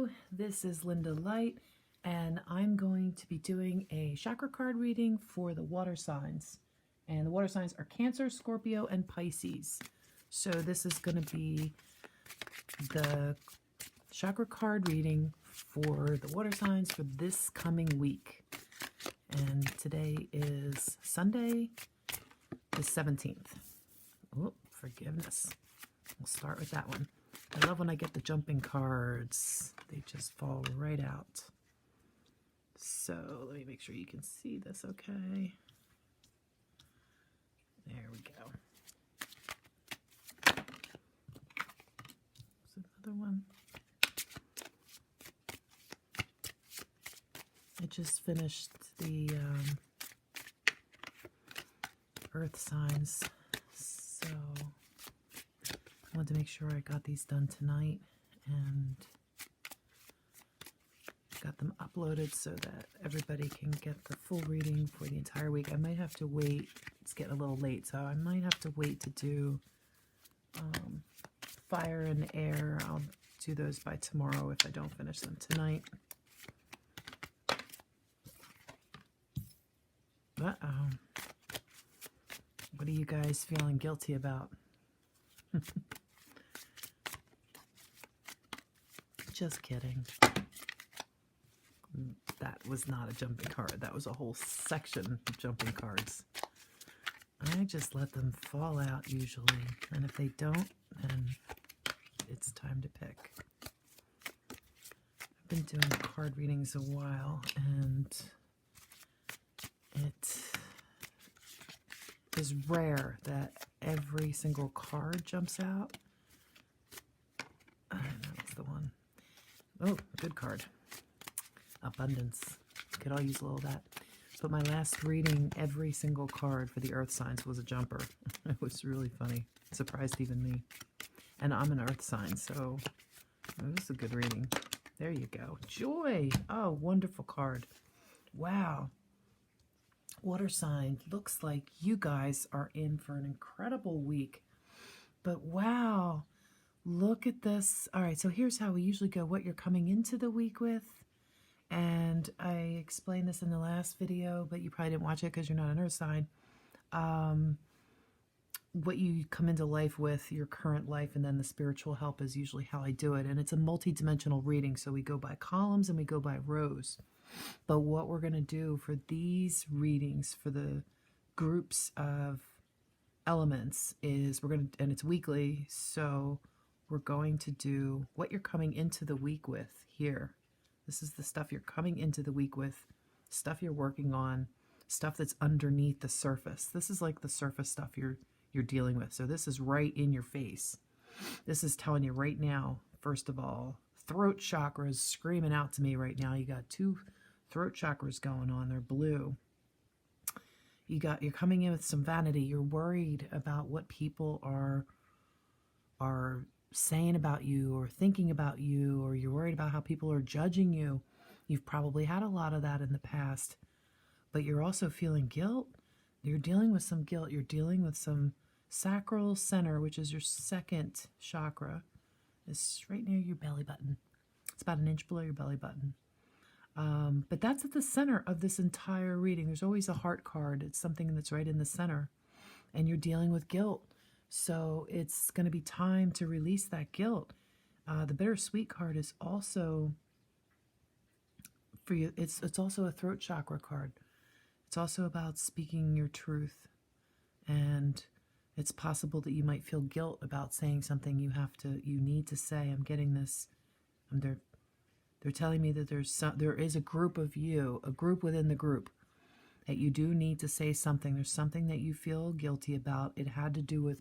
Hello, this is Linda Light, and I'm going to be doing a chakra card reading for the water signs. And the water signs are Cancer, Scorpio, and Pisces. So this is going to be the chakra card reading for the water signs for this coming week. And today is Sunday, the 17th. Oh, forgiveness. We'll start with that one. I love when I get the jumping cards. They just fall right out. So let me make sure you can see this okay. There we go. There's another one. I just finished the earth signs, so I wanted to make sure I got these done tonight and got them uploaded so that everybody can get the full reading for the entire week. I might have to wait. It's getting a little late, so I might have to wait to do fire and air. I'll do those by tomorrow if I don't finish them tonight. Uh-oh. What are you guys feeling guilty about? Just kidding. That was not a jumping card. That was a whole section of jumping cards. I just let them fall out usually. And if they don't, then it's time to pick. I've been doing card readings a while, and it is rare that every single card jumps out. That's the one. Oh, good card. Abundance. Could all use a little of that. But my last reading, every single card for the earth signs was a jumper. It was really funny. It surprised even me. And I'm an earth sign, so it was a good reading. There you go. Joy. Oh, wonderful card. Wow. Water sign. Looks like you guys are in for an incredible week. But wow. Look at this. All right, so here's how we usually go. What you're coming into the week with. And I explained this in the last video, but you probably didn't watch it because you're not an earth sign. What you come into life with, your current life, and then the spiritual help is usually how I do it. And it's a multi-dimensional reading, so we go by columns and we go by rows. But what we're going to do for these readings, for the groups of elements, is we're going to, and it's weekly, so we're going to do what you're coming into the week with here. This is the stuff you're coming into the week with, stuff you're working on, stuff that's underneath the surface. This is like the surface stuff you're dealing with. So this is right in your face. This is telling you right now, first of all, throat chakra is screaming out to me right now. You got two throat chakras going on. They're blue. You're coming in with some vanity. You're worried about what people are saying about you or thinking about you, or you're worried about how people are judging you. You've probably had a lot of that in the past, but you're also feeling guilt. You're dealing with some guilt. You're dealing with some sacral center, which is your second chakra. It's right near your belly button. It's about an inch below your belly button. But that's at the center of this entire reading. There's always a heart card. It's something that's right in the center, and you're dealing with guilt. So it's going to be time to release that guilt. The bittersweet card is also for you. It's also a throat chakra card. It's also about speaking your truth. And it's possible that you might feel guilt about saying something you need to say. I'm getting this. They're telling me that there is a group of you, a group within the group, that you do need to say something. There's something that you feel guilty about. It had to do with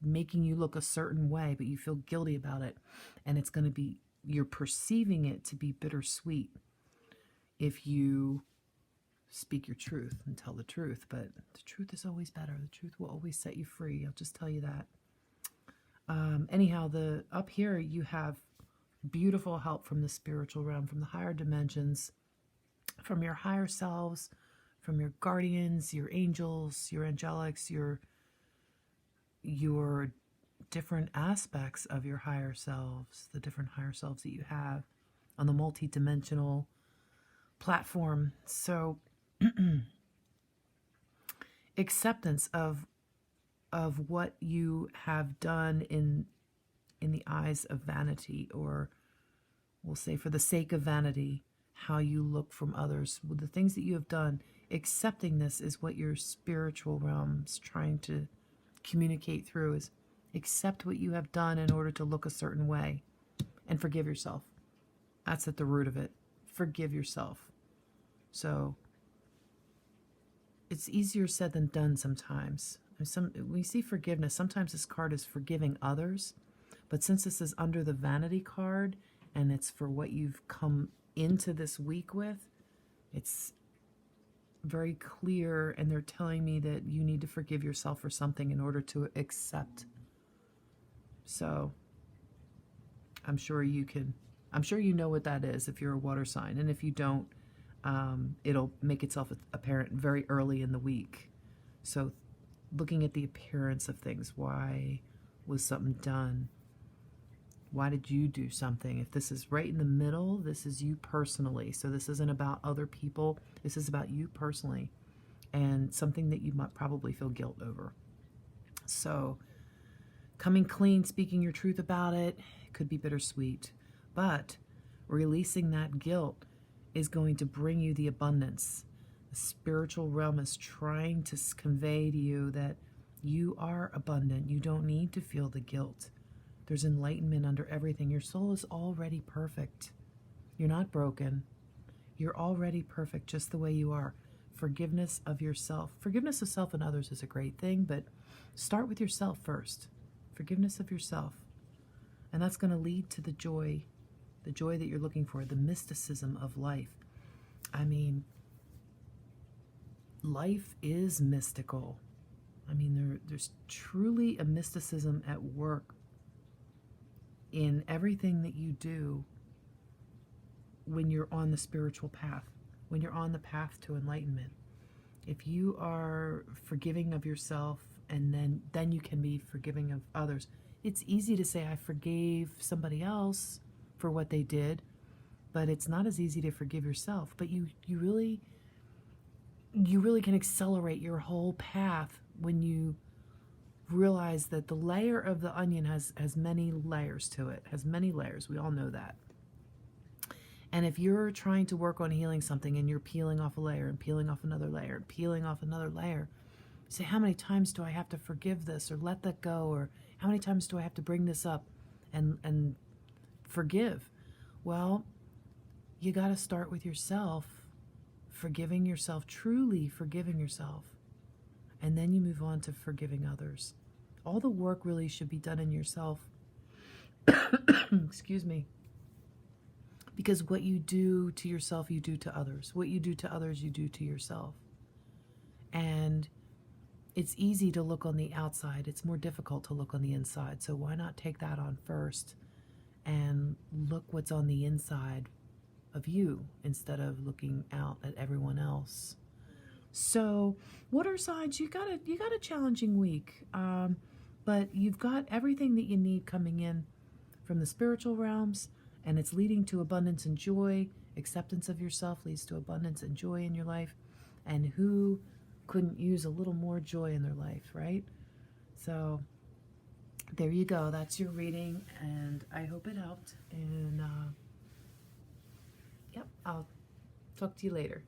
making you look a certain way, but you feel guilty about it. And it's going to be, you're perceiving it to be bittersweet if you speak your truth and tell the truth. But the truth is always better. The truth will always set you free. I'll just tell you that. Anyhow, up here you have beautiful help from the spiritual realm, from the higher dimensions, from your higher selves, from your guardians, your angels, your angelics, your different aspects of your higher selves, the different higher selves that you have. on the multidimensional platform. So acceptance of what you have done in the eyes of vanity, or we'll say for the sake of vanity, how you look from others, with the things that you have done. Accepting this is what your spiritual realm's trying to communicate through, is accept what you have done in order to look a certain way and forgive yourself. That's at the root of it. Forgive yourself. So it's easier said than done sometimes. We see forgiveness. Sometimes this card is forgiving others, but since this is under the vanity card and it's for what you've come into this week with, it's very clear, and they're telling me that you need to forgive yourself for something in order to accept. So I'm sure you know what that is if you're a water sign, and if you don't, it'll make itself apparent very early in the week. So looking at the appearance of things, why was something done? Why did you do something? If this is right in the middle, this is you personally. So this isn't about other people. This is about you personally, and something that you might probably feel guilt over. So coming clean, speaking your truth about it, could be bittersweet, but releasing that guilt is going to bring you the abundance. The spiritual realm is trying to convey to you that you are abundant. You don't need to feel the guilt. There's enlightenment under everything. Your soul is already perfect. You're not broken. You're already perfect just the way you are. Forgiveness of yourself. Forgiveness of self and others is a great thing, but start with yourself first. Forgiveness of yourself. And that's going to lead to the joy that you're looking for, the mysticism of life. I mean, life is mystical. I mean, there's truly a mysticism at work in everything that you do when you're on the spiritual path, when you're on the path to enlightenment. If you are forgiving of yourself, and then you can be forgiving of others. It's easy to say, I forgave somebody else for what they did, but it's not as easy to forgive yourself. But you really can accelerate your whole path when you realize that the layer of the onion has many layers to it, has many layers. We all know that. And if you're trying to work on healing something and you're peeling off a layer and peeling off another layer and peeling off another layer, you say, how many times do I have to forgive this or let that go? Or how many times do I have to bring this up and forgive? Well, you got to start with yourself, forgiving yourself, truly forgiving yourself. And then you move on to forgiving others. All the work really should be done in yourself. Excuse me. Because what you do to yourself, you do to others. What you do to others, you do to yourself. And it's easy to look on the outside. It's more difficult to look on the inside. So why not take that on first and look what's on the inside of you instead of looking out at everyone else. So water signs, you got a challenging week, but you've got everything that you need coming in from the spiritual realms, and it's leading to abundance and joy. Acceptance of yourself leads to abundance and joy in your life, and who couldn't use a little more joy in their life, right? So there you go. That's your reading, and I hope it helped. And yep, I'll talk to you later.